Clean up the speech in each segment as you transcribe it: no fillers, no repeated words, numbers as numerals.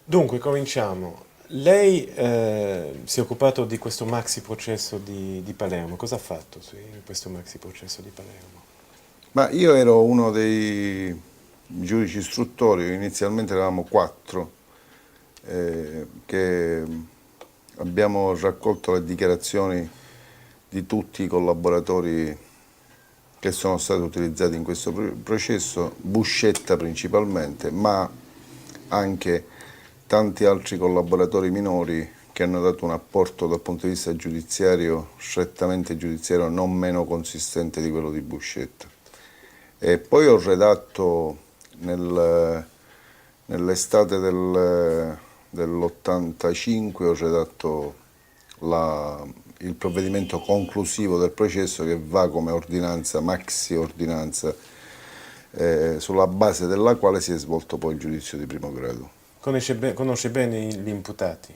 Dunque, cominciamo. Lei si è occupato di questo maxi processo di Palermo. Cosa ha fatto in questo maxi processo di Palermo? Ma io ero uno dei giudici istruttori, inizialmente eravamo quattro, che abbiamo raccolto le dichiarazioni di tutti i collaboratori che sono stati utilizzati in questo processo, Buscetta principalmente, ma anche tanti altri collaboratori minori che hanno dato un apporto dal punto di vista giudiziario, strettamente giudiziario, non meno consistente di quello di Buscetta. E poi ho redatto nell'estate dell'85, ho redatto il provvedimento conclusivo del processo che va come ordinanza, maxi ordinanza, sulla base della quale si è svolto poi il giudizio di primo grado. Conosce bene gli imputati?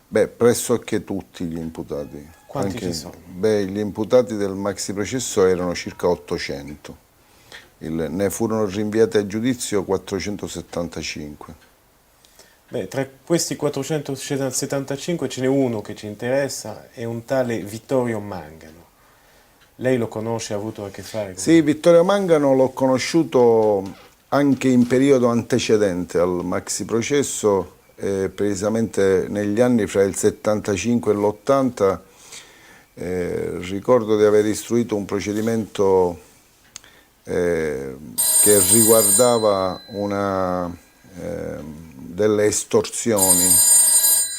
Beh, pressoché tutti gli imputati. Quanti ci sono? Gli imputati del maxi processo erano circa 800. Ne furono rinviati a giudizio 475. Beh, tra questi 475 ce n'è uno che ci interessa, è un tale Vittorio Mangano. Lei lo conosce, ha avuto a che fare con Sì, lui? Vittorio Mangano l'ho conosciuto anche in periodo antecedente al maxi processo, precisamente negli anni fra il 75 e l'80. Ricordo di aver istruito un procedimento che riguardava delle estorsioni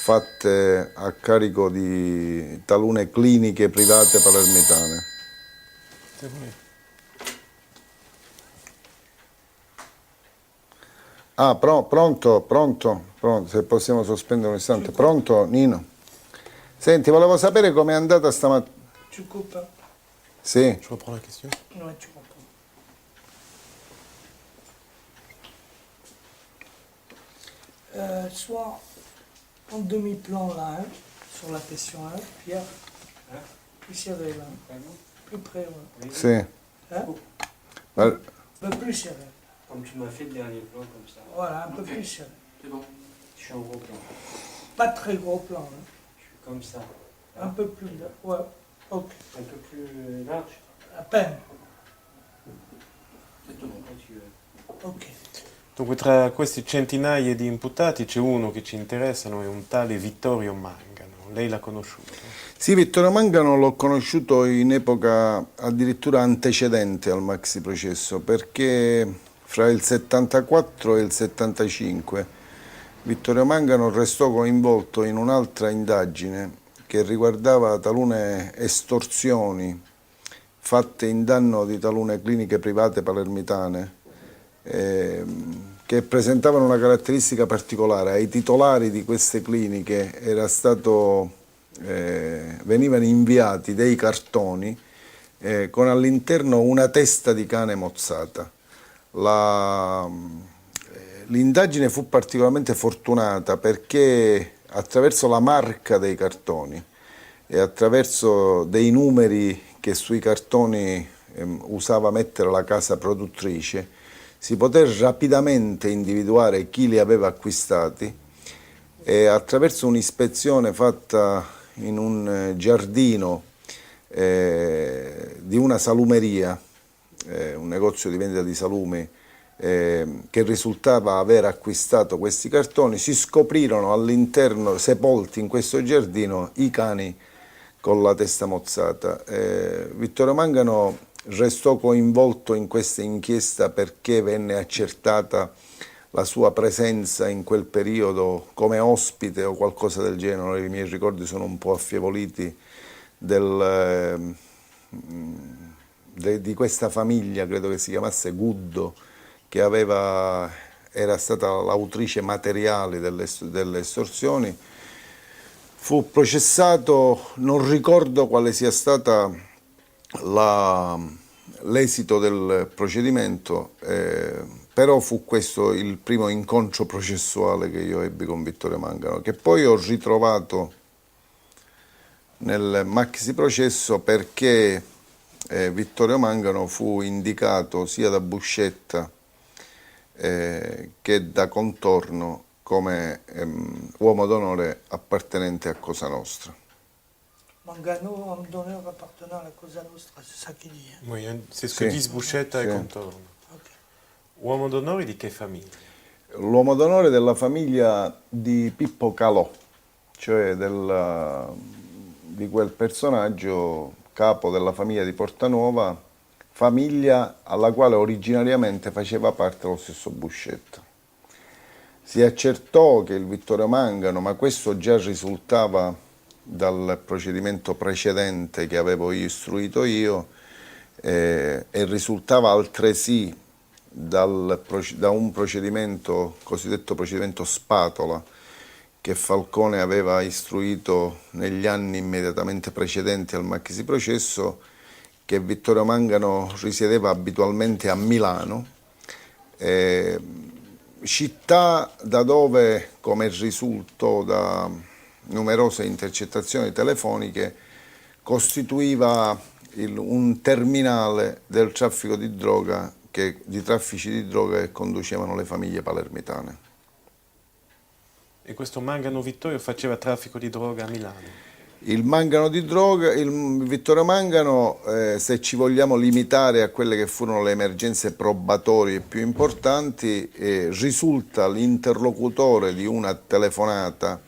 fatte a carico di talune cliniche private palermitane. Ah, pronto, se possiamo sospendere un istante. Pronto, Nino? Senti, volevo sapere com'è andata stamattina. Tu coupes. Sì, Je reprends la question. Ouais, tu comprends. Soit en demi-plan là, hein, sur la question 1, Pierre. Plus serré là. Plus près, ouais. sì. Hein? Ma- Un peu plus serré. Comme tu m'as fait le dernier plan, comme ça. Voilà, un peu plus serré. C'est bon. Je suis en gros plan. Pas très gros plan, hein. Je suis comme ça. Un peu plus. Ouais, ok. Un peu plus large. À peine. Exactement, quand tu veux. Ok. Dunque, tra questi centinaia di imputati c'è uno che ci interessano, è un tale Vittorio Mangano. Lei l'ha conosciuto? Sì, Vittorio Mangano l'ho conosciuto in epoca addirittura antecedente al maxi processo, perché fra il 74 e il 75 Vittorio Mangano restò coinvolto in un'altra indagine che riguardava talune estorsioni fatte in danno di talune cliniche private palermitane, che presentavano una caratteristica particolare. Ai titolari di queste cliniche venivano inviati dei cartoni con all'interno una testa di cane mozzata. L'indagine fu particolarmente fortunata perché attraverso la marca dei cartoni e attraverso dei numeri che sui cartoni usava mettere la casa produttrice, si poté rapidamente individuare chi li aveva acquistati e attraverso un'ispezione fatta in un giardino di una salumeria, un negozio di vendita di salumi, che risultava aver acquistato questi cartoni, si scoprirono all'interno, sepolti in questo giardino, i cani con la testa mozzata. Vittorio Mangano restò coinvolto in questa inchiesta perché venne accertata la sua presenza in quel periodo come ospite o qualcosa del genere. I miei ricordi sono un po' affievoliti di questa famiglia, credo che si chiamasse Guddo, che era stata l'autrice materiale delle estorsioni. Fu processato, non ricordo quale sia stata l'esito del procedimento, però fu questo il primo incontro processuale che io ebbi con Vittorio Mangano, che poi ho ritrovato nel maxi processo perché Vittorio Mangano fu indicato sia da Buscetta che da Contorno come uomo d'onore appartenente a Cosa Nostra. Mangano, homme d'honneur appartenant à la Cosa Nostra, c'est ça qu'il dit. Oui, c'est ce que Sì. disent Buscetta Sì. e contorno. Ok. Uomo d'onore di che famiglia? L'uomo d'onore della famiglia di Pippo Calò, cioè di quel personaggio capo della famiglia di Portanuova, famiglia alla quale originariamente faceva parte lo stesso Buscetta. Si accertò che il Vittorio Mangano, ma questo già risultava dal procedimento precedente che avevo istruito io, e risultava altresì da un procedimento, cosiddetto procedimento Spatola, che Falcone aveva istruito negli anni immediatamente precedenti al maxiprocesso, che Vittorio Mangano risiedeva abitualmente a Milano, città da dove, come risultò da numerose intercettazioni telefoniche, costituiva un terminale del traffico di droga, di traffici di droga che conducevano le famiglie palermitane. E questo Mangano Vittorio faceva traffico di droga a Milano? Il Mangano di droga, il Vittorio Mangano, se ci vogliamo limitare a quelle che furono le emergenze probatorie più importanti, risulta l'interlocutore di una telefonata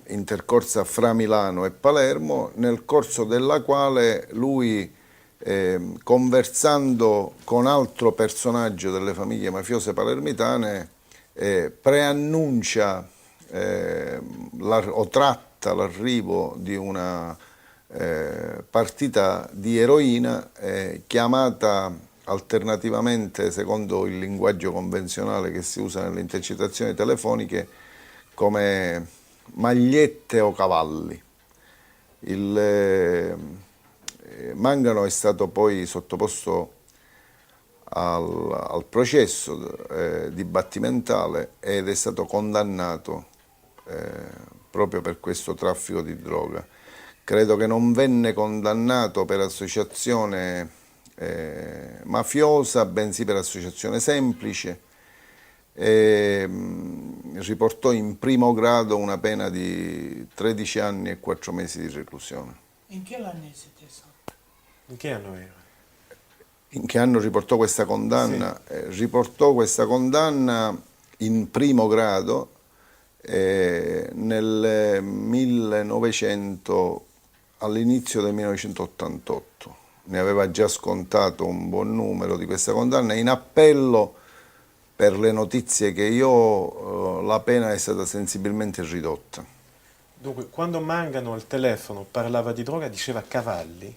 intercorsa fra Milano e Palermo, nel corso della quale lui, conversando con altro personaggio delle famiglie mafiose palermitane, preannuncia o tratta l'arrivo di una partita di eroina chiamata alternativamente, secondo il linguaggio convenzionale che si usa nelle intercettazioni telefoniche, come magliette o cavalli. Il Mangano è stato poi sottoposto al processo dibattimentale ed è stato condannato proprio per questo traffico di droga. Credo che non venne condannato per associazione mafiosa, bensì per associazione semplice, e riportò in primo grado una pena di 13 anni e 4 mesi di reclusione. In quelle année c'était ça? In che anno era? In che anno riportò questa condanna? Sì. Riportò questa condanna in primo grado nel 1900, all'inizio del 1988. Ne aveva già scontato un buon numero di questa condanna. In appello, per le notizie che io ho, la pena è stata sensibilmente ridotta. Dunque, quando Mangano al telefono parlava di droga diceva cavalli?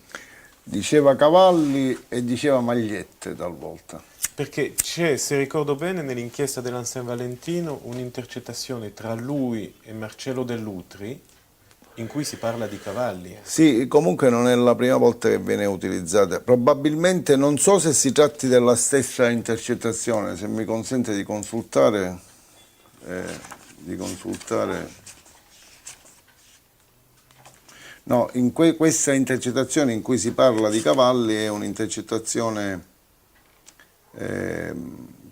Diceva cavalli e diceva magliette talvolta. Perché c'è, se ricordo bene, nell'inchiesta della San Valentino un'intercettazione tra lui e Marcello Dell'Utri in cui si parla di cavalli. Sì, comunque non è la prima volta che viene utilizzata. Probabilmente, non so se si tratti della stessa intercettazione, se mi consente di consultare. No, questa intercettazione in cui si parla di cavalli è un'intercettazione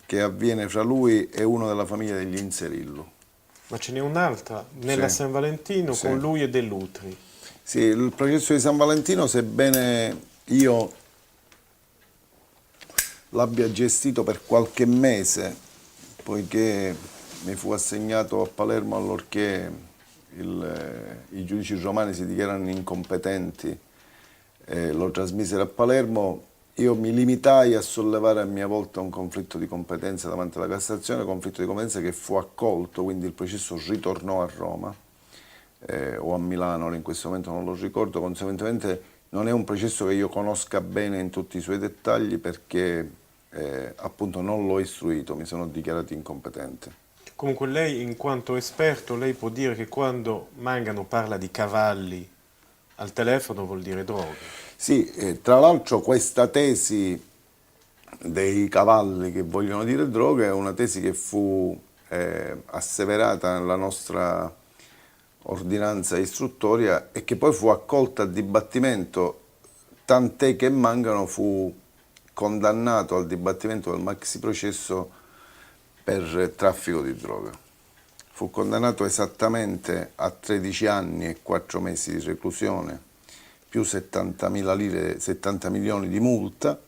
che avviene fra lui e uno della famiglia degli Inserillo. Ma ce n'è un'altra nella Sì. San Valentino Sì. con lui e Dell'Utri. Sì, il processo di San Valentino, sebbene io l'abbia gestito per qualche mese, poiché mi fu assegnato a Palermo allorché i giudici romani si dichiararono incompetenti, lo trasmisero a Palermo, io mi limitai a sollevare a mia volta un conflitto di competenza davanti alla Cassazione, conflitto di competenza che fu accolto, quindi il processo ritornò a Roma o a Milano, in questo momento non lo ricordo, conseguentemente non è un processo che io conosca bene in tutti i suoi dettagli perché appunto non l'ho istruito, mi sono dichiarato incompetente. Comunque lei, in quanto esperto, lei può dire che quando Mangano parla di cavalli al telefono vuol dire droga. Sì, tra l'altro questa tesi dei cavalli che vogliono dire droga è una tesi che fu asseverata nella nostra ordinanza istruttoria e che poi fu accolta a dibattimento, tant'è che Mangano fu condannato al dibattimento del maxiprocesso per traffico di droga. Fu condannato esattamente a 13 anni e 4 mesi di reclusione, più 70.000 lire, 70 milioni di multa,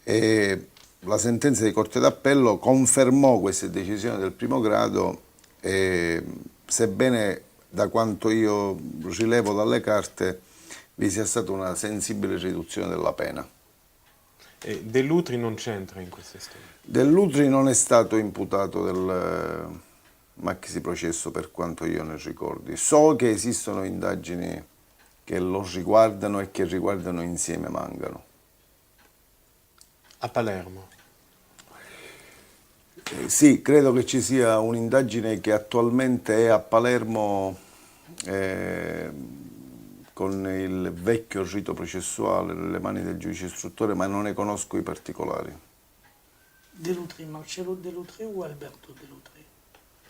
e la sentenza di Corte d'Appello confermò queste decisioni del primo grado, e sebbene da quanto io rilevo dalle carte vi sia stata una sensibile riduzione della pena. E Dell'Utri non c'entra in questa storia? Dell'Utri non è stato imputato del maxi processo per quanto io ne ricordi. So che esistono indagini che lo riguardano e che riguardano insieme Mangano. A Palermo? Sì, credo che ci sia un'indagine che attualmente è a Palermo con il vecchio rito processuale nelle mani del giudice istruttore, ma non ne conosco i particolari. Dell'Utri, Marcello Dell'Utri o Alberto Dell'Utri?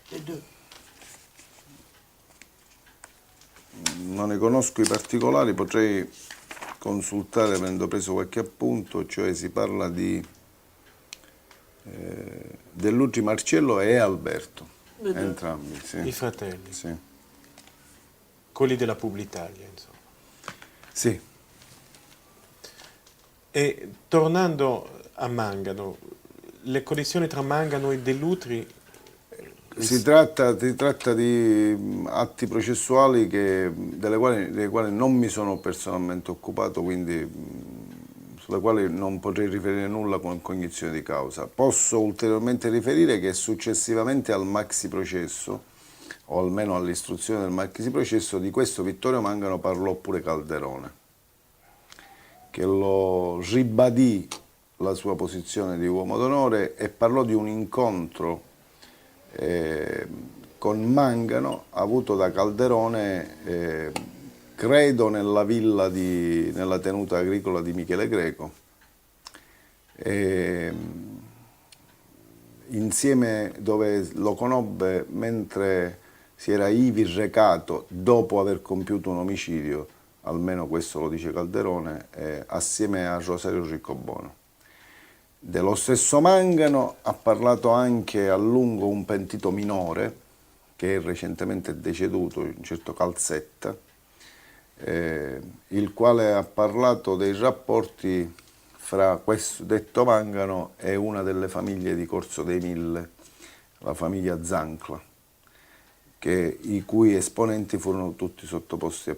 Les deux. Non ne conosco i particolari, potrei consultare avendo preso qualche appunto, cioè si parla di Dell'Utri, Marcello e Alberto, entrambi. Sì. I fratelli? Sì. Quelli della Publitalia, insomma. Sì. E tornando a Mangano, le connessioni tra Mangano e Dell'Utri... Si tratta di atti processuali delle quali non mi sono personalmente occupato, quindi sulle quali non potrei riferire nulla con cognizione di causa. Posso ulteriormente riferire che successivamente al maxi processo, o almeno all'istruzione del maxi processo, di questo Vittorio Mangano parlò pure Calderone, che lo ribadì la sua posizione di uomo d'onore e parlò di un incontro con Mangano avuto da Calderone, credo nella villa nella tenuta agricola di Michele Greco, insieme, dove lo conobbe mentre si era ivi recato dopo aver compiuto un omicidio, almeno questo lo dice Calderone, assieme a Rosario Riccobono. Dello stesso Mangano ha parlato anche a lungo un pentito minore, che è recentemente deceduto, un certo Calzetta, il quale ha parlato dei rapporti fra questo detto Mangano e una delle famiglie di Corso dei Mille, la famiglia Zancla, i cui esponenti furono tutti sottoposti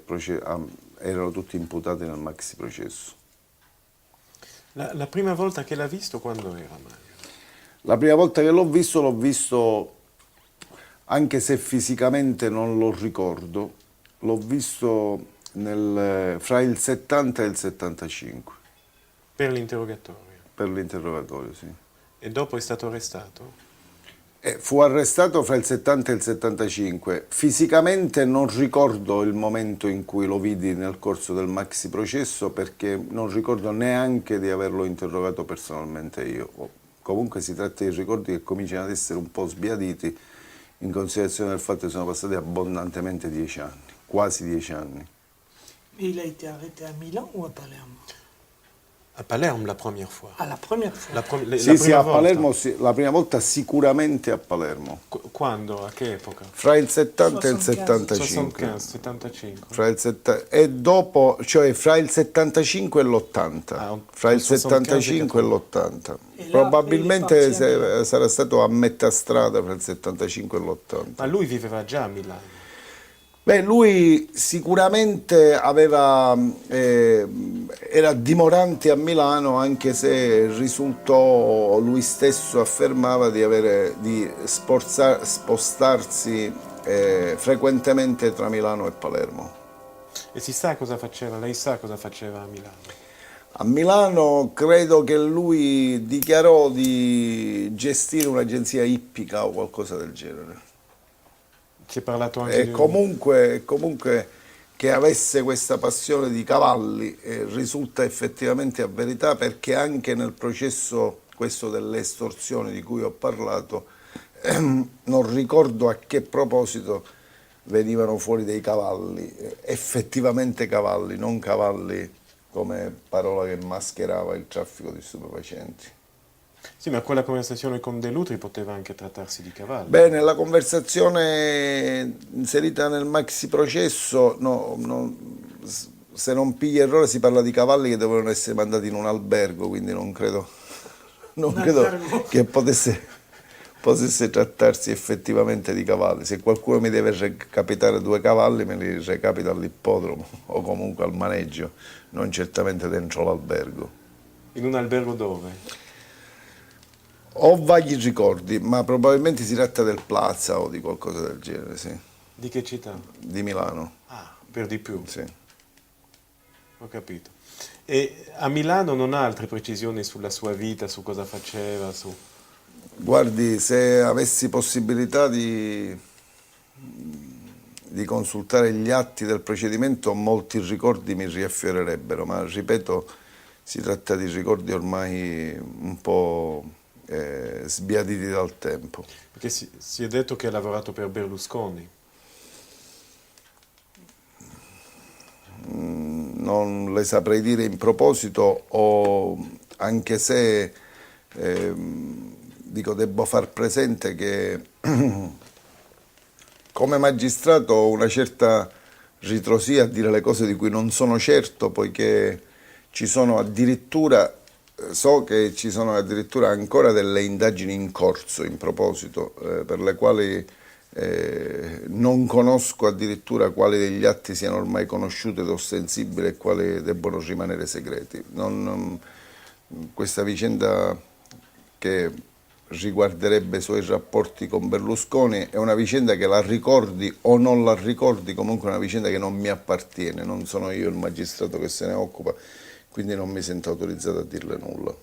erano tutti imputati nel maxi processo. La prima volta che l'ha visto quando era Mangano? La prima volta che l'ho visto, anche se fisicamente non lo ricordo, l'ho visto fra il 70 e il 75. Per l'interrogatorio? Per l'interrogatorio, sì. E dopo è stato arrestato? Fu arrestato fra il 70 e il 75. Fisicamente non ricordo il momento in cui lo vidi nel corso del maxi processo, perché non ricordo neanche di averlo interrogato personalmente io. Comunque si tratta di ricordi che cominciano ad essere un po' sbiaditi in considerazione del fatto che sono passati abbondantemente 10 anni, quasi 10 anni. Il a été arrêté à Milan ou à Palermo? A Palermo la première fois? Ah, la première fois. La Sì, prima a volta. Palermo, sì, la prima volta sicuramente a Palermo. Quando? A che epoca? Fra il 70 e il 75. 75. 75. E dopo, cioè fra il 75 e l'80. Fra il 75 e l'80. Probabilmente sarà stato a metà strada fra il 75 e l'80. Ma lui viveva già a Milano? Beh, lui sicuramente era dimorante a Milano, anche se risultò, lui stesso affermava di spostarsi frequentemente tra Milano e Palermo. E si sa cosa faceva? Lei sa cosa faceva a Milano? A Milano credo che lui dichiarò di gestire un'agenzia ippica o qualcosa del genere. Si è parlato anche di... Comunque che avesse questa passione di cavalli risulta effettivamente a verità, perché anche nel processo, questo delle estorsioni di cui ho parlato, non ricordo a che proposito venivano fuori dei cavalli, effettivamente cavalli, non cavalli come parola che mascherava il traffico di stupefacenti. Sì, ma quella conversazione con De Lutri poteva anche trattarsi di cavalli. Beh, nella conversazione inserita nel maxi processo, se non pigli errore, si parla di cavalli che dovevano essere mandati in un albergo, quindi non credo albergo. che potesse trattarsi effettivamente di cavalli. Se qualcuno mi deve recapitare 2 cavalli, me li recapita all'ippodromo o comunque al maneggio, non certamente dentro l'albergo. In un albergo dove? Ho vaghi ricordi, ma probabilmente si tratta del Plaza o di qualcosa del genere, sì. Di che città? Di Milano, Ah, per di più, sì. ho capito. E a Milano non ha altre precisioni sulla sua vita, su cosa faceva, su... Guardi, se avessi possibilità di consultare gli atti del procedimento, molti ricordi mi riaffiorerebbero, ma ripeto, si tratta di ricordi ormai un po' sbiaditi dal tempo. Perché si è detto che ha lavorato per Berlusconi. Non le saprei dire in proposito, anche se devo far presente che come magistrato ho una certa ritrosia a dire le cose di cui non sono certo, poiché ci sono addirittura, so che ci sono addirittura ancora delle indagini in corso in proposito, per le quali non conosco addirittura quali degli atti siano ormai conosciuti ed ostensibili e quali debbono rimanere segreti. Questa vicenda che riguarderebbe i suoi rapporti con Berlusconi è una vicenda che la ricordi o non la ricordi, comunque è una vicenda che non mi appartiene, non sono io il magistrato che se ne occupa, quindi non mi sento autorizzato a dirle nulla.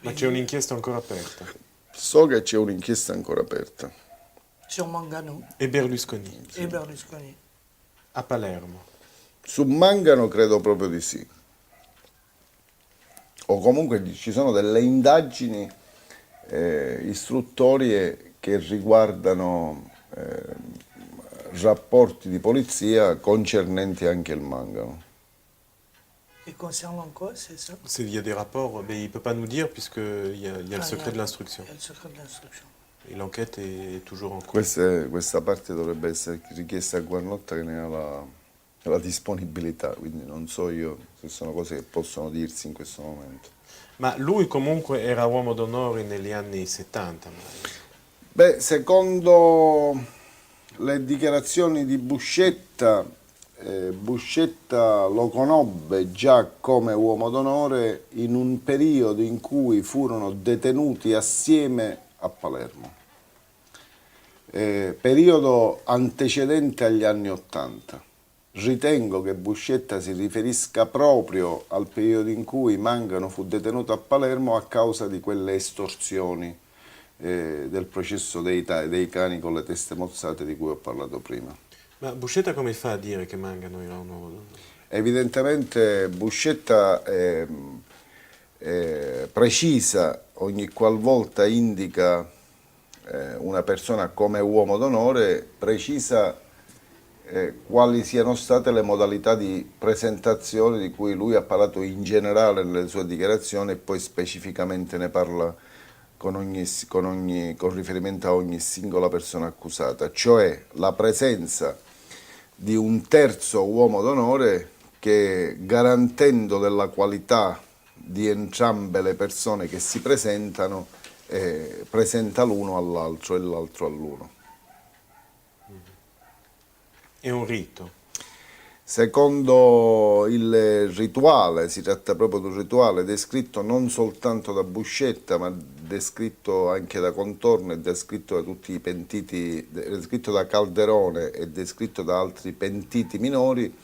Ma c'è un'inchiesta ancora aperta. So che c'è un'inchiesta ancora aperta. Sur Mangano E Berlusconi, e Berlusconi. a Palermo. Su Mangano credo proprio di sì. O comunque ci sono delle indagini istruttorie che riguardano rapporti di polizia concernenti anche il Mangano. Et concernant quoi, c'est ça? Il y a des rapports, mais il ne peut pas nous dire puisqu'il y a le secret de l'instruction. Il y a le secret de l'instruction. Et l'enquête est toujours en cours. Questa parte dovrebbe essere richiesta a Guarnotta, che ne ha la disponibilità, quindi non so io se sono cose che possono dirsi in questo momento. Ma lui comunque era uomo d'onore negli anni 70. Beh, secondo le dichiarazioni di Buscetta, Buscetta lo conobbe già come uomo d'onore in un periodo in cui furono detenuti assieme a Palermo, periodo antecedente agli anni '80. Ritengo che Buscetta si riferisca proprio al periodo in cui Mangano fu detenuto a Palermo a causa di quelle estorsioni del processo dei cani con le teste mozzate di cui ho parlato prima. Ma Buscetta come fa a dire che Mangano era un uomo d'onore? Evidentemente Buscetta precisa ogni qualvolta indica una persona come uomo d'onore, precisa quali siano state le modalità di presentazione di cui lui ha parlato in generale nelle sue dichiarazioni e poi specificamente ne parla con riferimento a ogni singola persona accusata, cioè la presenza di un terzo uomo d'onore che, garantendo della qualità di entrambe le persone che si presentano, presenta l'uno all'altro e l'altro all'uno. È un rito. Secondo il rituale, si tratta proprio di un rituale descritto non soltanto da Buscetta, ma descritto anche da Contorno e descritto da tutti i pentiti, descritto da Calderone e descritto da altri pentiti minori.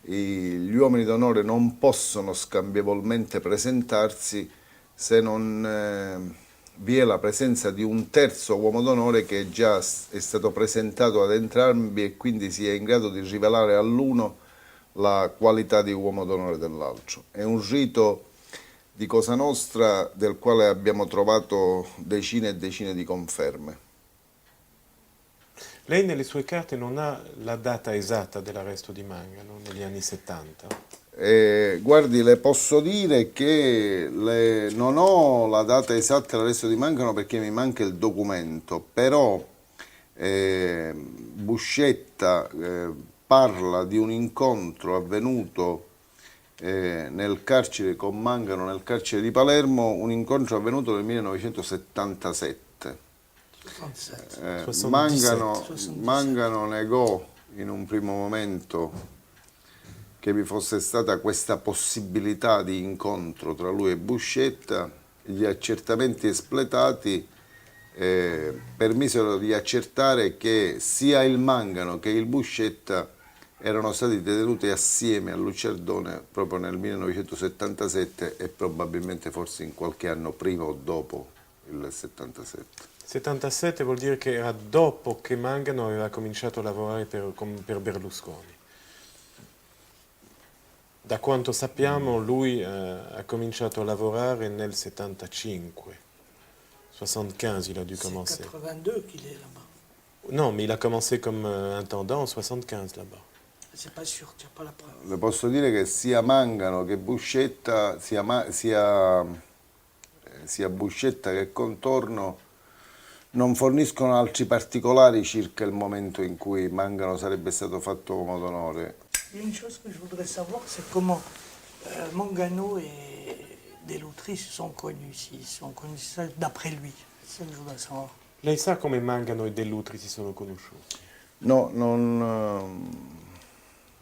Gli uomini d'onore non possono scambievolmente presentarsi se non vi è la presenza di un terzo uomo d'onore che già è stato presentato ad entrambi e quindi si è in grado di rivelare all'uno la qualità di uomo d'onore dell'altro. È un rito di Cosa Nostra del quale abbiamo trovato decine e decine di conferme. Lei nelle sue carte non ha la data esatta dell'arresto di Mangano negli anni 70? Guardi, le posso dire che non ho la data esatta dell'arresto di Mangano perché mi manca il documento, però Buscetta parla di un incontro avvenuto nel carcere con Mangano, nel carcere di Palermo, un incontro avvenuto nel 1977. 67. Mangano negò in un primo momento che vi fosse stata questa possibilità di incontro tra lui e Buscetta. Gli accertamenti espletati permisero di accertare che sia il Mangano che il Buscetta erano stati detenuti assieme a Lucerdone proprio nel 1977 e probabilmente forse in qualche anno prima o dopo il 77. 77 vuol dire che era dopo che Mangano aveva cominciato a lavorare per Berlusconi. Da quanto sappiamo lui ha cominciato a lavorare nel 75. 75 il a dû C'est commencer. 82 qu'il est là-bas. Non, mais il a commencé comme intendant en 75 là-bas. C'est pas sûr, tu n'as pas la preuve. Le posso dire che sia Mangano che Buscetta, sia Buscetta che Contorno non forniscono altri particolari circa il momento in cui Mangano sarebbe stato fatto uomo d'onore. Il y a une chose que je voudrais savoir, c'est comment Mangano et Dell'Utri se sont connus, s'ils se sont connus ça, d'après lui. C'est ça que je voudrais savoir. Lei sa come Mangano e Dell'Utri si sono conosciuti? No,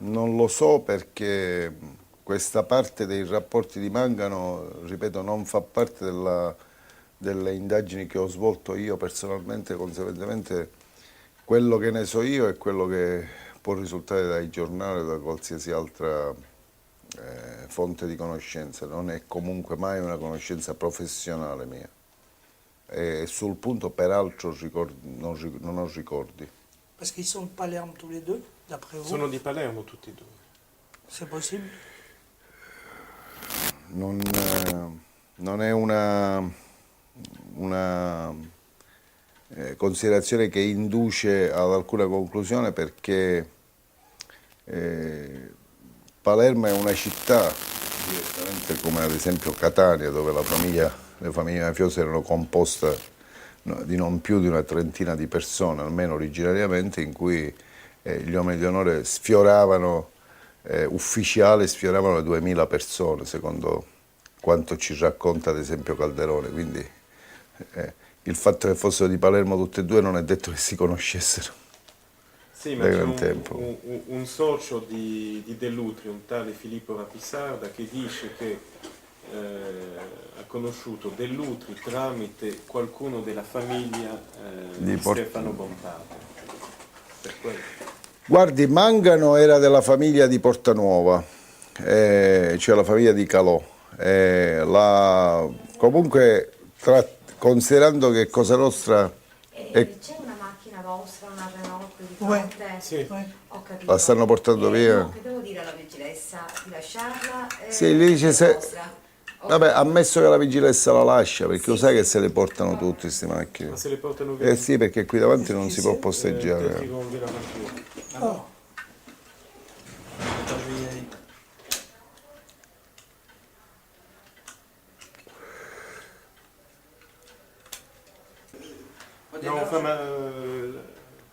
non lo so perché questa parte dei rapporti di Mangano, ripeto, non fa parte delle indagini che ho svolto io personalmente, conseguentemente quello che ne so io è quello che può risultare dai giornali o da qualsiasi altra fonte di conoscenza, non è comunque mai una conoscenza professionale mia. E sul punto peraltro non ho ricordi. Parce qu'ils sont de Palerme tous les deux, d'après vous. Sono di Palermo tutti e due. C'est possible? Non è una considerazione che induce ad alcuna conclusione perché Palermo è una città, direttamente come ad esempio Catania, dove le famiglie mafiose erano composte di non più di una trentina di persone, almeno originariamente, in cui gli uomini di onore ufficiali sfioravano le 2000 persone, secondo quanto ci racconta ad esempio Calderone. Quindi il fatto che fossero di Palermo tutte e due non è detto che si conoscessero. Sì, ma c'è tempo. un socio di Dell'Utri, un tale Filippo Rapisarda, che dice che ha conosciuto Dell'Utri tramite qualcuno della famiglia di Stefano Bontate. Per quello. Guardi, Mangano era della famiglia di Portanuova, cioè la famiglia di Calò. Comunque, considerando che Cosa Nostra c'è una macchina vostra, una Renault qui di fronte? Sì. Ho capito. la stanno portando via. No, che devo dire alla vigilessa di lasciarla? Sì, gli dice se... vostra. Vabbè, ammesso che la vigilessa la lascia, perché lo sai che se le portano tutte queste macchine. Ma se le portano via? Eh sì, perché qui davanti non si può posteggiare. Ti rompi la macchina. Oh. Attends, je vais y aller. No,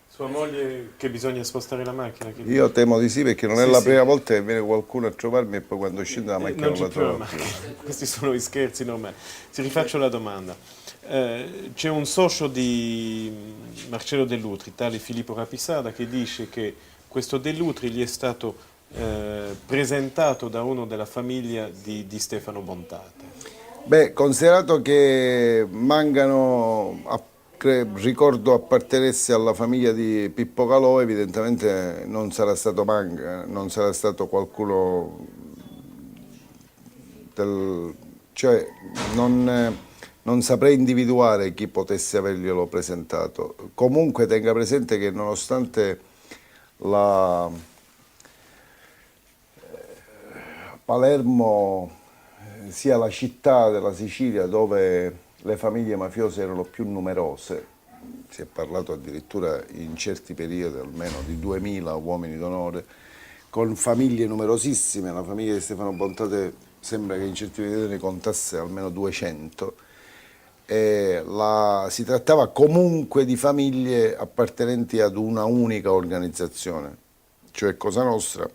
sua moglie che bisogna spostare la macchina. Che Io temo di sì, perché non è Sì, la sì. prima volta che viene qualcuno a trovarmi e poi quando scende la macchina non non la c'è più la trova più. macchina. Questi sono i scherzi normali. Ti rifaccio la domanda. C'è un socio di Marcello Dell'Utri, tale Filippo Rapisarda, che dice che questo Dell'Utri gli è stato presentato da uno della famiglia di Stefano Bontate. Beh, considerato che Mangano, ricordo, appartenesse alla famiglia di Pippo Calò, evidentemente non sarà stato non sarà stato qualcuno cioè non saprei individuare chi potesse averglielo presentato. Comunque tenga presente che nonostante Palermo sia la città della Sicilia dove le famiglie mafiose erano più numerose, si è parlato addirittura in certi periodi almeno di 2000 uomini d'onore, con famiglie numerosissime. La famiglia di Stefano Bontate sembra che in certi periodi ne contasse almeno 200. Si trattava comunque di famiglie appartenenti ad una unica organizzazione, cioè Cosa Nostra,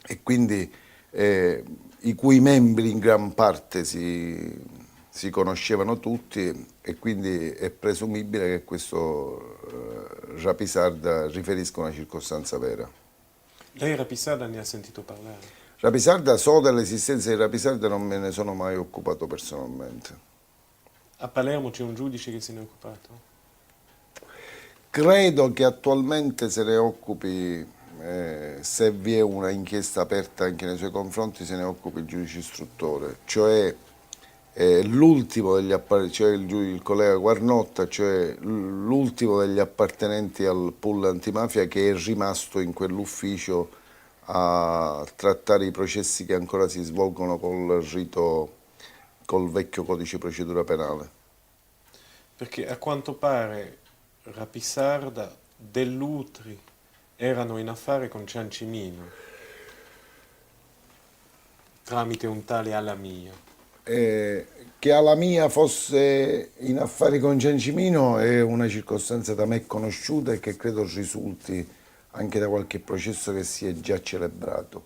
e quindi i cui membri in gran parte si conoscevano tutti, e quindi è presumibile che questo Rapisarda riferisca una circostanza vera. Lei Rapisarda ne ha sentito parlare? Rapisarda, so dell'esistenza di Rapisarda, non me ne sono mai occupato personalmente. A Palermo c'è un giudice che se ne è occupato? Credo che attualmente se ne occupi, se vi è una inchiesta aperta anche nei suoi confronti, se ne occupi il giudice istruttore, cioè l'ultimo degli cioè il collega Guarnotta, cioè l'ultimo degli appartenenti al pool antimafia che è rimasto in quell'ufficio a trattare i processi che ancora si svolgono col vecchio codice di procedura penale. Perché a quanto pare Rapisarda, Dell'Utri erano in affare con Ciancimino tramite un tale Alamia. Che Alamia fosse in affari con Ciancimino è una circostanza da me conosciuta e che credo risulti anche da qualche processo che si è già celebrato.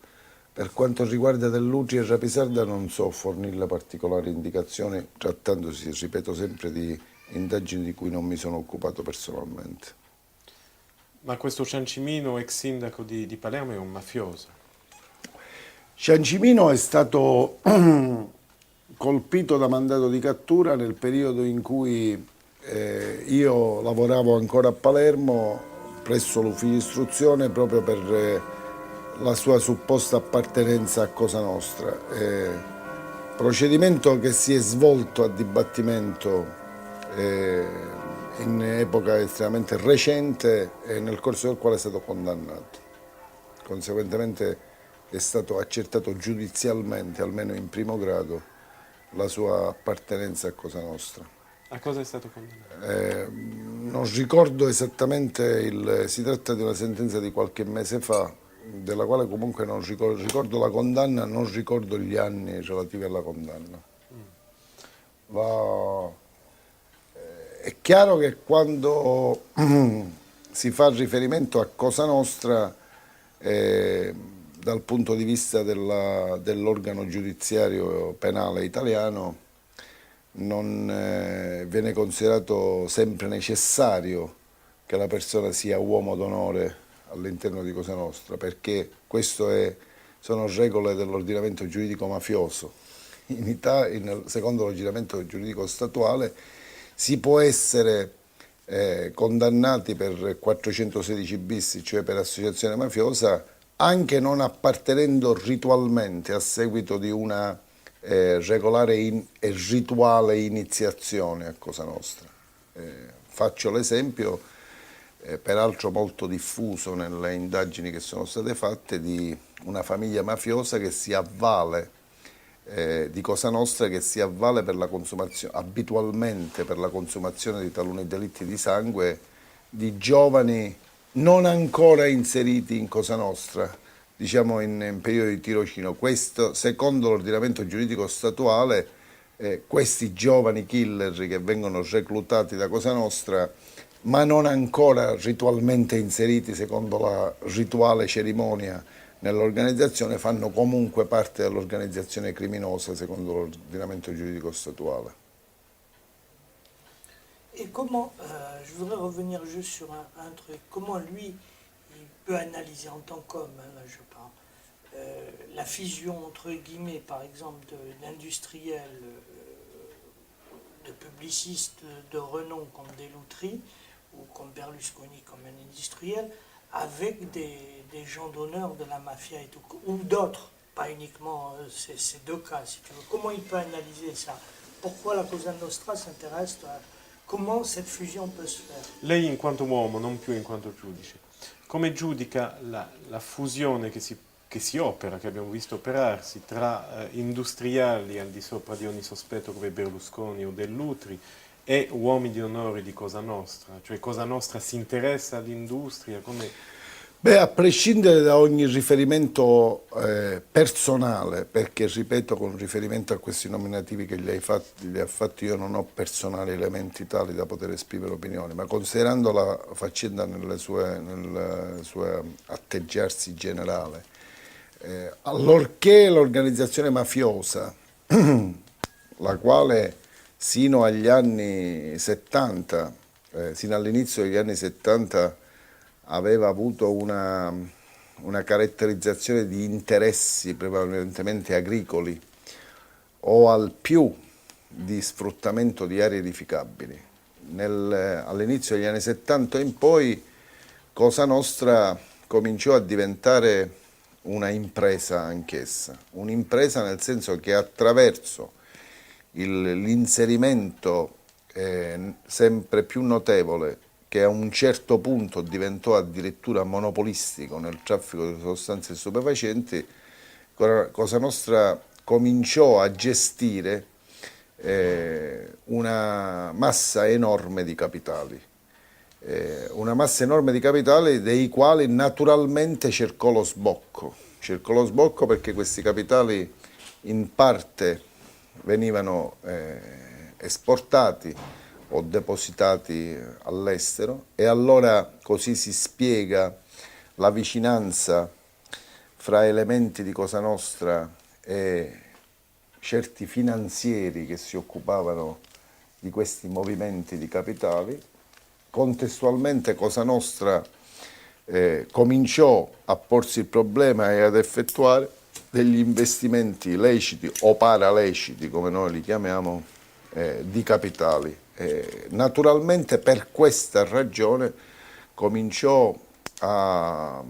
Per quanto riguarda Dell'Utri e Rapisarda non so fornirle particolari indicazioni, trattandosi, ripeto sempre, di indagini di cui non mi sono occupato personalmente. Ma questo Ciancimino, ex sindaco di Palermo, è un mafioso. Ciancimino è stato colpito da mandato di cattura nel periodo in cui io lavoravo ancora a Palermo presso l'ufficio di istruzione proprio per la sua supposta appartenenza a Cosa Nostra. Procedimento che si è svolto a dibattimento in epoca estremamente recente e nel corso del quale è stato condannato. Conseguentemente è stato accertato giudizialmente, almeno in primo grado, la sua appartenenza a Cosa Nostra. A cosa è stato condannato? Non ricordo esattamente, si tratta di una sentenza di qualche mese fa, della quale comunque non ricordo la condanna, non ricordo gli anni relativi alla condanna. È chiaro che quando si fa riferimento a Cosa Nostra, dal punto di vista dell'organo giudiziario penale italiano, non viene considerato sempre necessario che la persona sia uomo d'onore all'interno di Cosa Nostra, perché queste sono regole dell'ordinamento giuridico mafioso. In Italia, secondo l'ordinamento giuridico statuale, si può essere condannati per 416 bis, cioè per associazione mafiosa, anche non appartenendo ritualmente a seguito di una regolare e rituale iniziazione a Cosa Nostra. Faccio l'esempio, peraltro molto diffuso nelle indagini che sono state fatte, di una famiglia mafiosa che si avvale di Cosa Nostra, che si avvale per la consumazione, abitualmente per la consumazione di taluni delitti di sangue di giovani non ancora inseriti in Cosa Nostra, diciamo in periodo di tirocinio. Questo, secondo l'ordinamento giuridico statuale, questi giovani killer che vengono reclutati da Cosa Nostra, ma non ancora ritualmente inseriti secondo la rituale cerimonia nell'organizzazione, fanno comunque parte dell'organizzazione criminosa secondo l'ordinamento giuridico statuale. Et comment, je voudrais revenir juste sur un truc, comment lui, il peut analyser en tant qu'homme, hein, là je parle, la fusion entre guillemets, par exemple, d'industriels, de publicistes de renom comme Dell'Utri ou comme Berlusconi comme un industriel, avec des gens d'honneur de la mafia et tout, ou d'autres, pas uniquement ces deux cas, si tu veux. Comment il peut analyser ça? Pourquoi la Cosa Nostra s'intéresse à comment cette fusion peut se faire? Lei in quanto uomo, non più in quanto giudice, come giudica la fusione che si opera, che abbiamo visto operarsi tra industriali al di sopra di ogni sospetto come Berlusconi o Dell'Utri e uomini di onore di Cosa Nostra? Cioè Cosa Nostra si interessa all'industria? Come... Beh, a prescindere da ogni riferimento personale, perché ripeto, con riferimento a questi nominativi che li ha fatti, io non ho personali elementi tali da poter esprimere opinioni, ma considerando la faccenda nel suo atteggiarsi generale, allorché l'organizzazione mafiosa, la quale sino agli anni 70, sino all'inizio degli anni 70, aveva avuto una caratterizzazione di interessi prevalentemente agricoli o al più di sfruttamento di aree edificabili. All'inizio degli anni 70 in poi Cosa Nostra cominciò a diventare una impresa anch'essa, un'impresa nel senso che attraverso l'inserimento sempre più notevole, che a un certo punto diventò addirittura monopolistico nel traffico di sostanze stupefacenti, Cosa Nostra cominciò a gestire una massa enorme di capitali. Dei quali naturalmente cercò lo sbocco. Cercò lo sbocco perché questi capitali in parte venivano esportati o depositati all'estero, e allora così si spiega la vicinanza fra elementi di Cosa Nostra e certi finanzieri che si occupavano di questi movimenti di capitali. Contestualmente Cosa Nostra cominciò a porsi il problema e ad effettuare degli investimenti leciti o paraleciti, come noi li chiamiamo, di capitali. Naturalmente per questa ragione cominciò a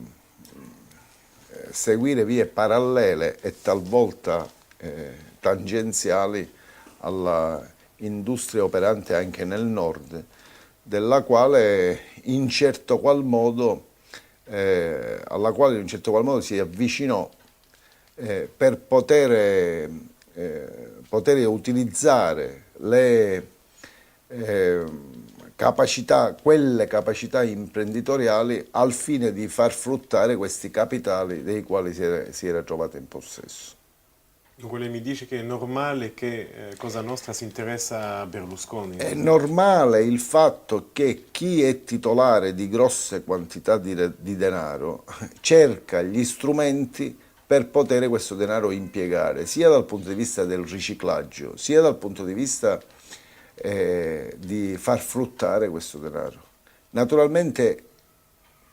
seguire vie parallele e talvolta tangenziali alla industria operante anche nel nord, della quale in certo qual modo, alla quale in un certo qual modo si avvicinò per poter utilizzare le quelle capacità imprenditoriali al fine di far fruttare questi capitali dei quali si era trovato in possesso. Dunque lei mi dice che è normale che Cosa Nostra si interessa a Berlusconi? È normale il fatto che chi è titolare di grosse quantità di denaro cerca gli strumenti per poter questo denaro impiegare, sia dal punto di vista del riciclaggio, sia dal punto di vista di far fruttare questo denaro. Naturalmente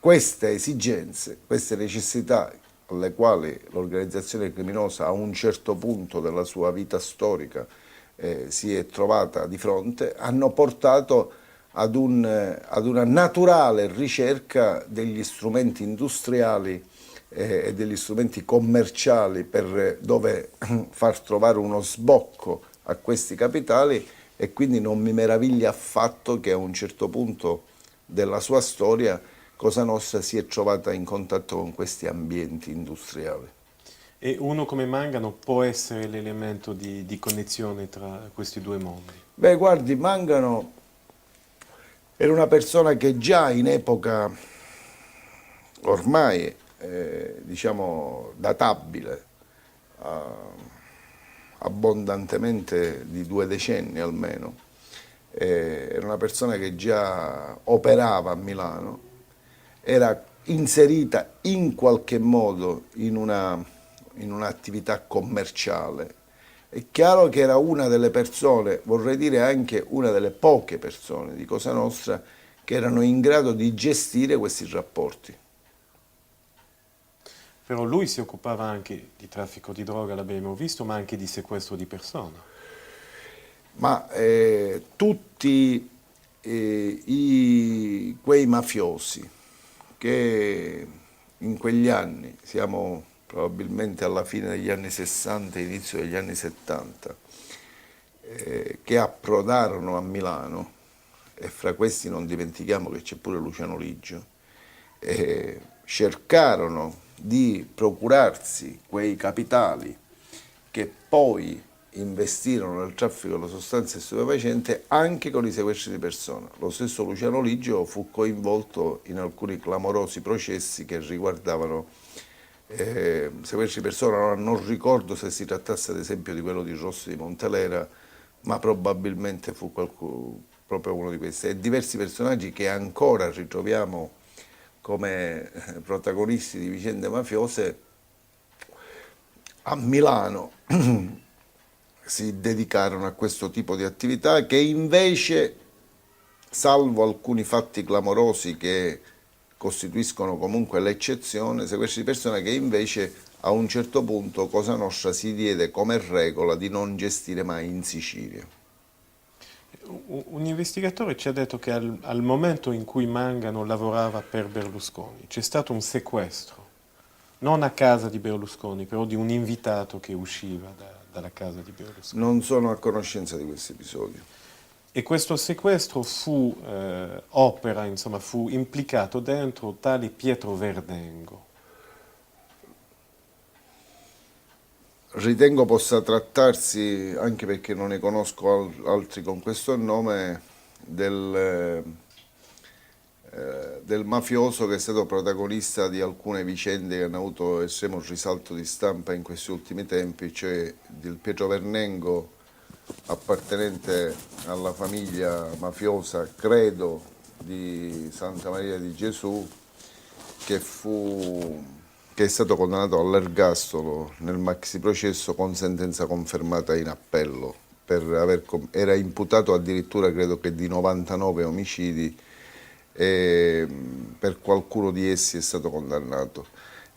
queste esigenze, queste necessità alle quali l'organizzazione criminosa a un certo punto della sua vita storica si è trovata di fronte, hanno portato ad una naturale ricerca degli strumenti industriali e degli strumenti commerciali per dove far trovare uno sbocco a questi capitali, e quindi non mi meraviglia affatto che a un certo punto della sua storia Cosa Nostra si è trovata in contatto con questi ambienti industriali. E uno come Mangano può essere l'elemento di connessione tra questi due mondi? Beh, guardi, Mangano era una persona che già in epoca ormai, diciamo, databile, abbondantemente di 2 decenni almeno, era una persona che già operava a Milano, era inserita in qualche modo in un'attività commerciale. È chiaro che era una delle persone, vorrei dire anche una delle poche persone di Cosa Nostra, che erano in grado di gestire questi rapporti. Però lui si occupava anche di traffico di droga, l'abbiamo visto, ma anche di sequestro di persone. Ma tutti quei mafiosi che in quegli anni, siamo probabilmente alla fine degli anni 60 e inizio degli anni 70, che approdarono a Milano, e fra questi non dimentichiamo che c'è pure Luciano Liggio, cercarono di procurarsi quei capitali che poi investirono nel traffico delle sostanze stupefacenti anche con i sequestri di persona. Lo stesso Luciano Ligio fu coinvolto in alcuni clamorosi processi che riguardavano sequestri di persona. Non ricordo se si trattasse ad esempio di quello di Rossi di Montelera, ma probabilmente fu proprio uno di questi. E diversi personaggi che ancora ritroviamo come protagonisti di vicende mafiose a Milano si dedicarono a questo tipo di attività che invece, salvo alcuni fatti clamorosi che costituiscono comunque l'eccezione, sequestri di persona che invece a un certo punto Cosa Nostra si diede come regola di non gestire mai in Sicilia. Un investigatore ci ha detto che al momento in cui Mangano lavorava per Berlusconi c'è stato un sequestro, non a casa di Berlusconi, però di un invitato che usciva dalla casa di Berlusconi. Non sono a conoscenza di questo episodio. E questo sequestro fu fu implicato dentro tale Pietro Verdengo. Ritengo possa trattarsi, anche perché non ne conosco altri con questo nome, del mafioso che è stato protagonista di alcune vicende che hanno avuto estremo risalto di stampa in questi ultimi tempi, cioè del Pietro Vernengo, appartenente alla famiglia mafiosa, credo, di Santa Maria di Gesù, che è stato condannato all'ergastolo nel maxi processo con sentenza confermata in appello. Era imputato addirittura, credo che di 99 omicidi, e per qualcuno di essi è stato condannato.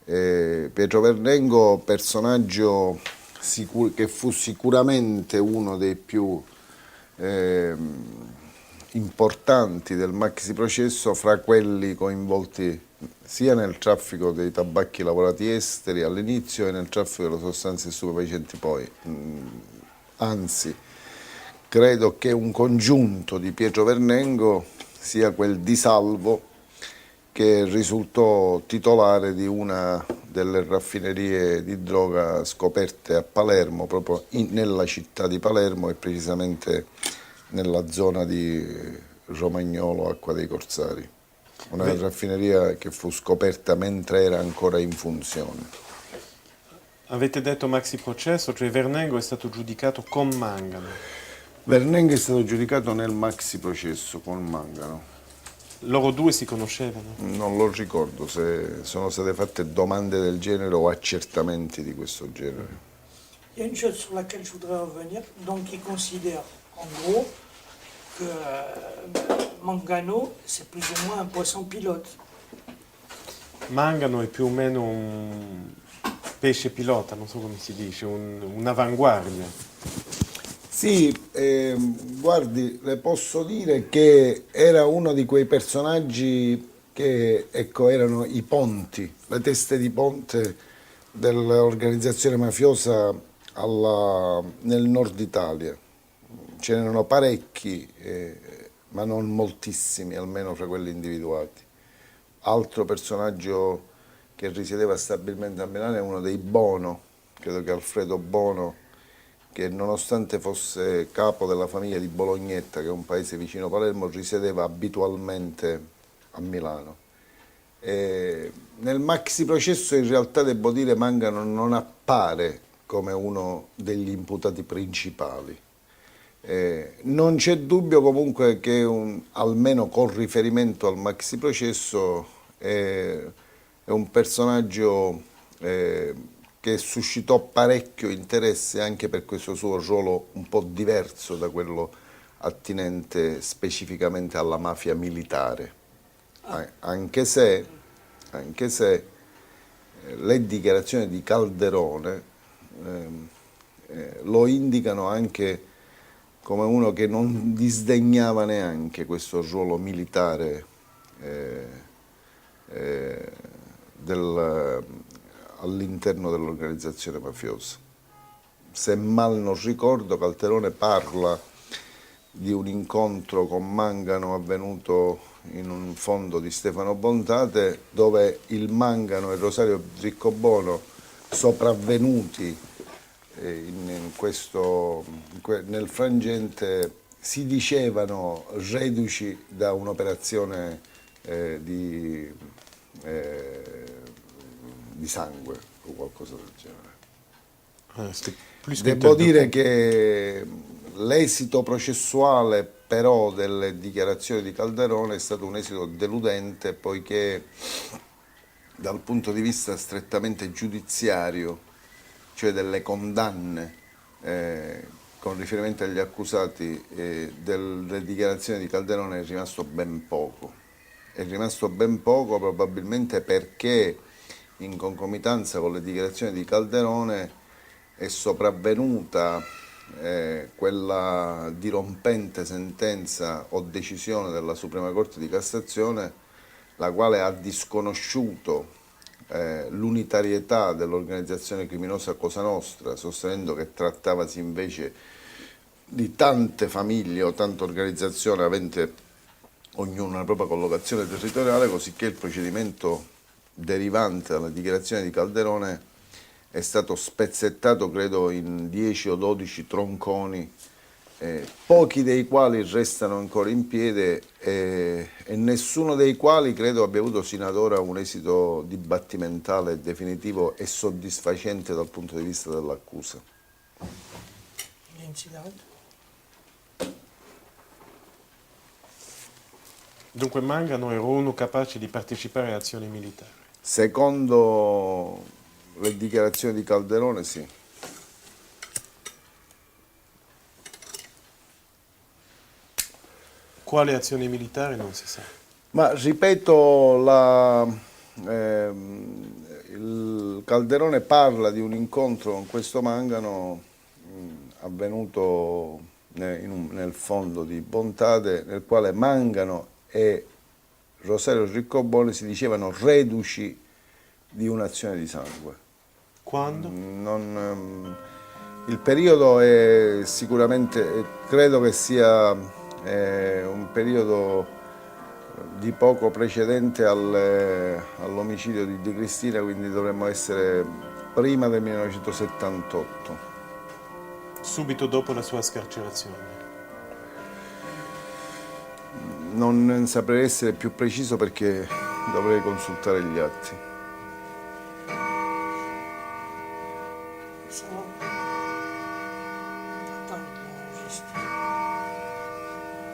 Pietro Vernengo, personaggio che fu sicuramente uno dei più importanti del maxi processo, fra quelli coinvolti sia nel traffico dei tabacchi lavorati esteri all'inizio e nel traffico delle sostanze stupefacenti poi. Anzi, credo che un congiunto di Pietro Vernengo sia quel di Salvo che risultò titolare di una delle raffinerie di droga scoperte a Palermo, proprio nella città di Palermo e precisamente nella zona di Romagnolo, Acqua dei Corsari. Una raffineria che fu scoperta mentre era ancora in funzione. Avete detto maxi processo, cioè Vernengo è stato giudicato con Mangano. Vernengo è stato giudicato nel maxi processo con Mangano. Loro due si conoscevano? Non lo ricordo se sono state fatte domande del genere o accertamenti di questo genere. Il y a une chose sur laquelle je voudrais revenir. Donc, il considère en gros que Mangano, c'est plus ou moins un poisson pilote. Mangano è più o meno un pesce pilota, non so come si dice, un'avanguardia. Sì, guardi, le posso dire che era uno di quei personaggi che, ecco, erano i ponti, le teste di ponte dell'organizzazione mafiosa nel nord Italia. Ce n'erano parecchi, ma non moltissimi, almeno fra quelli individuati. Altro personaggio che risiedeva stabilmente a Milano è uno dei Bono, credo che Alfredo Bono, che nonostante fosse capo della famiglia di Bolognetta, che è un paese vicino a Palermo, risiedeva abitualmente a Milano. Nel maxi processo in realtà devo dire Mangano non appare come uno degli imputati principali. Non c'è dubbio comunque che almeno con riferimento al maxi processo è un personaggio che suscitò parecchio interesse anche per questo suo ruolo un po' diverso da quello attinente specificamente alla mafia militare, anche se le dichiarazioni di Calderone lo indicano anche come uno che non disdegnava neanche questo ruolo militare all'interno dell'organizzazione mafiosa. Se mal non ricordo, Calderone parla di un incontro con Mangano avvenuto in un fondo di Stefano Bontate, dove il Mangano e Rosario Riccobono, sopravvenuti nel frangente si dicevano reduci da un'operazione di sangue o qualcosa del genere. Devo dire che l'esito processuale però delle dichiarazioni di Calderone è stato un esito deludente, poiché dal punto di vista strettamente giudiziario, cioè delle condanne con riferimento agli accusati, delle dichiarazioni di Calderone è rimasto ben poco. È rimasto ben poco probabilmente perché in concomitanza con le dichiarazioni di Calderone è sopravvenuta quella dirompente sentenza o decisione della Suprema Corte di Cassazione, la quale ha disconosciuto l'unitarietà dell'organizzazione criminosa Cosa Nostra, sostenendo che trattavasi invece di tante famiglie o tante organizzazioni aventi ognuna una propria collocazione territoriale, cosicché il procedimento derivante dalla dichiarazione di Calderone è stato spezzettato, credo, in 10 o 12 tronconi, pochi dei quali restano ancora in piedi e nessuno dei quali credo abbia avuto sino ad ora un esito dibattimentale definitivo e soddisfacente dal punto di vista dell'accusa. L'incidente? Dunque Mangano era uno capace di partecipare a azioni militari. Secondo le dichiarazioni di Calderone, sì. Quale azione militare non si sa. Ma ripeto, il Calderone parla di un incontro con questo Mangano avvenuto nel fondo di Bontade, nel quale Mangano e Rosario Riccoboni si dicevano reduci di un'azione di sangue. Quando? Il periodo è sicuramente, credo che sia un periodo di poco precedente all'omicidio di Cristina, quindi dovremmo essere prima del 1978. Subito dopo la sua scarcerazione. Non saprei essere più preciso perché dovrei consultare gli atti.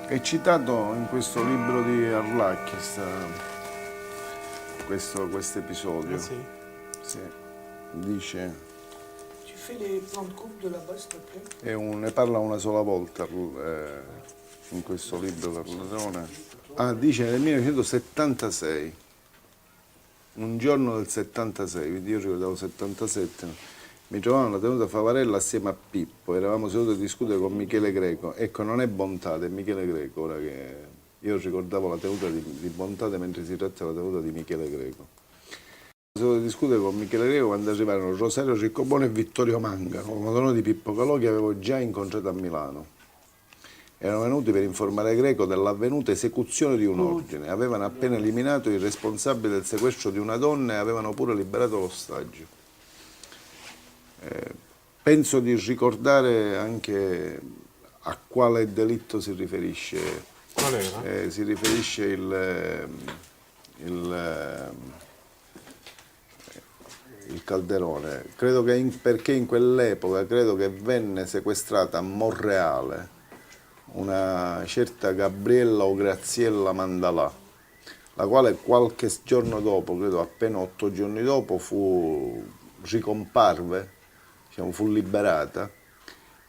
È citato in questo libro di Arlacchis questo episodio. Sì. Sì. Dice. Tu fais les plans de coupe de là-bas, s'il te plaît? Ne parla una sola volta in questo libro Calderone. Dice nel 1976, un giorno del 76, quindi io ricordavo 77. Mi trovavo alla tenuta Favarella assieme a Pippo, eravamo seduti a discutere con Michele Greco. Ecco, non è Bontade, è Michele Greco, ora che io ricordavo la tenuta di Bontade mentre si tratta della tenuta di Michele Greco. Seduto a discutere con Michele Greco quando arrivarono Rosario Riccoboni e Vittorio Mangano, commodoro di Pippo Calò, che avevo già incontrato a Milano. Erano venuti per informare Greco dell'avvenuta esecuzione di un ordine. Avevano appena eliminato il responsabile del sequestro di una donna e avevano pure liberato l'ostaggio. Penso di ricordare anche a quale delitto si riferisce. Qual era? Si riferisce il Calderone. Credo che perché in quell'epoca credo che venne sequestrata a Monreale una certa Gabriella o Graziella Mandalà, la quale qualche giorno dopo, credo appena 8 giorni dopo, ricomparve, diciamo, fu liberata,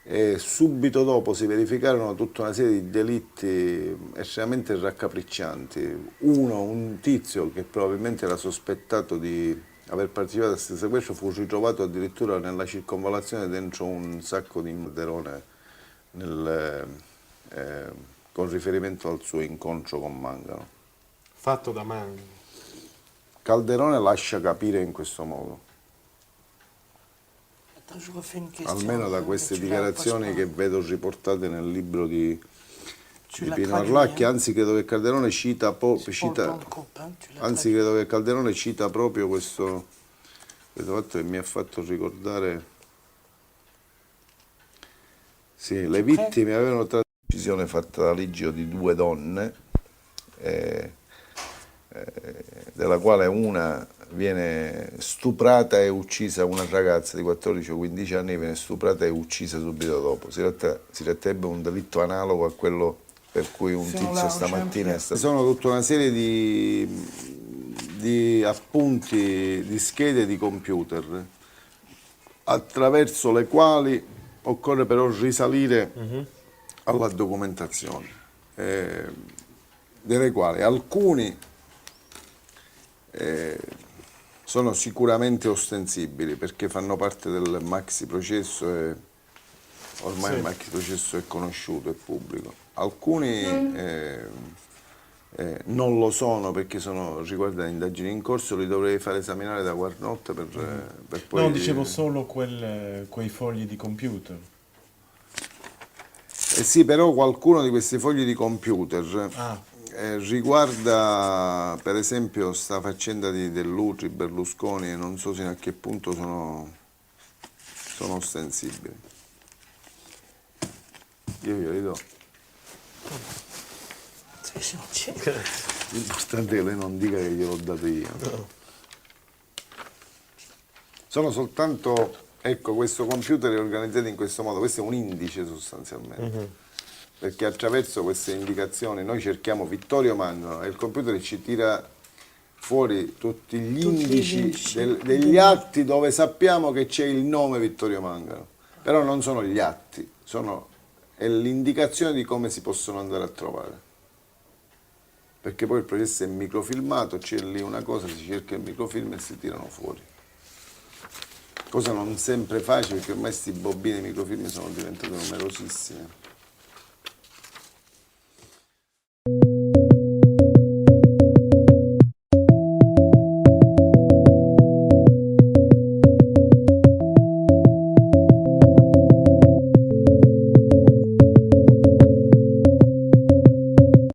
e subito dopo si verificarono tutta una serie di delitti estremamente raccapriccianti. Un tizio che probabilmente era sospettato di aver partecipato a questo sequestro fu ritrovato addirittura nella circonvallazione dentro un sacco di Calderone con riferimento al suo incontro con Mangano. Fatto da Mangano. Calderone lascia capire in questo modo. Almeno da queste dichiarazioni che vedo riportate nel libro di Pino Arlacchi, anzi credo che Calderone cita proprio questo fatto che mi ha fatto ricordare Sì, le vittime avevano tratto un'uccisione fatta da Ligio di 2 donne, della quale una viene stuprata e uccisa, una ragazza di 14 o 15 anni viene stuprata e uccisa subito dopo. Si tratterebbe un delitto analogo a quello per cui un tizio stamattina è stato... Ci sono tutta una serie di appunti, di schede di computer, attraverso le quali occorre però risalire alla documentazione, delle quali alcuni sono sicuramente ostensibili perché fanno parte del maxi processo e ormai il maxi processo è conosciuto, è pubblico. Alcuni non lo sono perché riguardano indagini in corso, li dovrei far esaminare da Guarnotta per poi... No, dicevo solo quei fogli di computer. Sì, però qualcuno di questi fogli di computer riguarda per esempio sta faccenda di Dell'Utri, Berlusconi, e non so fino a che punto sono ostensibili. Io glieli do. L'importante è che lei non dica che gliel'ho dato io. No. Sono soltanto, ecco, questo computer è organizzato in questo modo, questo è un indice sostanzialmente. Perché attraverso queste indicazioni noi cerchiamo Vittorio Mangano e il computer ci tira fuori tutti gli indici degli atti dove sappiamo che c'è il nome Vittorio Mangano. Però non sono gli atti, è l'indicazione di come si possono andare a trovare. Perché poi il processo è microfilmato, c'è lì una cosa, si cerca il microfilm e si tirano fuori. Cosa non sempre facile, perché ormai questi bobine di microfilm sono diventate numerosissime.